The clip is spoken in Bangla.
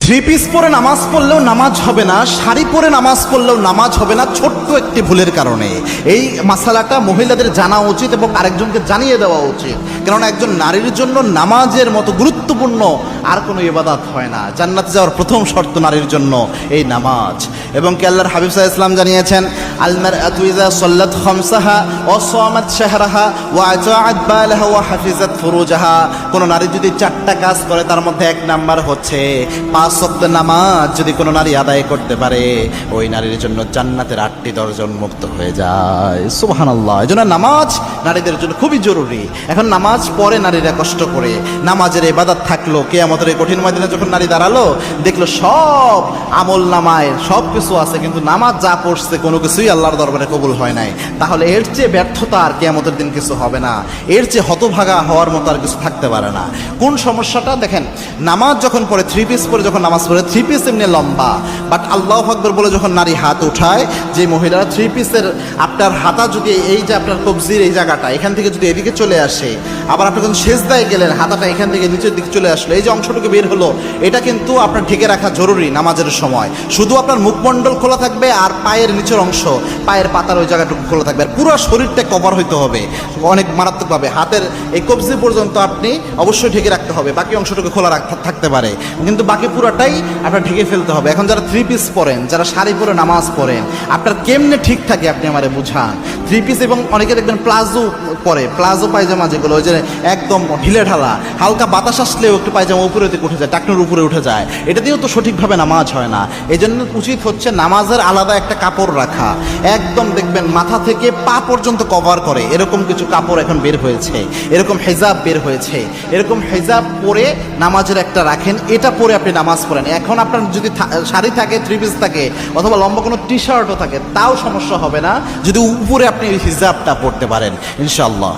থ্রি পিস পরে নামাজ পড়লেও নামাজ হবে না, শাড়ি পরে নামাজ পড়লেও নামাজ হবে না, ছোট্ট একটি ভুলের কারণে। এই মাসালাটা মহিলাদের জানা উচিত এবং আরেকজনকে জানিয়ে দেওয়া উচিত, কারণ একজন নারীর জন্য নামাজের মতো গুরুত্বপূর্ণ আর কোনো ইবাদত হয় না। জান্নাতে যাওয়ার প্রথম শর্ত নারীর জন্য এই নামাজ। এবং কি আল্লাহর হাবিব সাল্লাল্লাহু আলাইহি ওয়াসাল্লাম জানিয়েছেন, আল মারআতু ইযা সাল্লাত খামসাহা ওয়া সামাত শাহরাহা ওয়া আতাআত বালাহা ওয়া হাফিজাত ফুরুজাহা। কোন নারী যদি চারটা কাজ করে তার মধ্যে এক নাম্বার হচ্ছে 5 ওয়াক্ত নামাজ যদি কোনো নারী আদায় করতে পারে, ওই নারীর জন্য জান্নাতের 8টি দরজা উন্মুক্ত হয়ে যায়। সুবহানাল্লাহ। এজন্য নামাজ নারীদের জন্য খুবই জরুরি। এখন নামাজ পড়ে নারীরা কষ্ট করে, নামাজের ইবাদত থাকলো, কিয়ামতের এই কঠিন ময়দানে যখন নারী দাঁড়ালো দেখলো সব আমল নামায় সব কিছু আছে, কিন্তু নামাজ যা পড়ছে কোনো কিছুই আল্লাহর দরবারে কবুল হয় নাই, তাহলে এর চেয়ে ব্যর্থতা আর কিয়ামতের দিন কিছু হবে না, এর চেয়ে হতভাগা হওয়ার মতো আর কিছু থাকতে পারে না। কোন সমস্যাটা দেখেন, নামাজ যখন পড়ে থ্রি পিস পরে যখন নামাজ পড়ে, থ্রি পিস এমনি লম্বা, বাট আল্লাহু আকবার বলে যখন নারী হাত উঠায়, যে মহিলারা থ্রি পিসের আপনার হাতা যদি এই যে আপনার কবজির এই জায়গাটা এখান থেকে যদি এদিকে চলে আসে, আবার আপনি যখন সেজদায় গেলেন হাতাটা এখান থেকে নিচের দিকে চলে আসলো, এই যে অংশটুকু বের হলো, এটা কিন্তু আপনার ঢেকে রাখা জরুরি নামাজের সময়। শুধু আপনার মুখমণ্ডল খোলা থাকবে আর পায়ের নিচের অংশ, পায়ের পাতার ওই জায়গাটুকু খোলা থাকবে, আর পুরো শরীরটা কভার হইতে হবে অনেক মারাত্মকভাবে। হাতের এই কবজি পর্যন্ত আপনি অবশ্যই ঢেকে রাখতে হবে, বাকি অংশটুকু খোলা থাকতে পারে, কিন্তু বাকি পুরোটাই আপনার ঢেকে ফেলতে হবে। এখন যারা থ্রি পিস পরেন, যারা শাড়ি পরে নামাজ পড়েন, আপনার কেমনে ঠিক থাকে আপনি আমারে বুঝান। থ্রি পিস এবং অনেকে দেখবেন প্লাজো পরে, প্লাজো পায়জামা যেগুলো ওই যে একদম ঢিলে ঢালা, হালকা বাতাস আসলেও একটু পায়জামা উপরে দিকে উঠে যায়, টাকনুর উপরে উঠে যায়, এটা দিয়েও তো সঠিকভাবে নামাজ হয় না। এই জন্য উচিত হচ্ছে নামাজের আলাদা একটা কাপড় রাখা, একদম দেখবেন মাথা থেকে পা পর্যন্ত কভার করে এরকম কিছু কাপড় এখন বের হয়েছে, এরকম হেজাব বের হয়েছে, এরকম হেজাব পরে নামাজের একটা রাখেন, এটা পরে আপনি নামাজ পড়েন। এখন আপনার যদি শাড়ি থাকে, থ্রি পিস থাকে, অথবা লম্বা কোনো টি শার্টও থাকে, তাও সমস্যা হবে না যদি উপরে আপনি হিজাবটা পড়তে পারেন ইনশাআল্লাহ।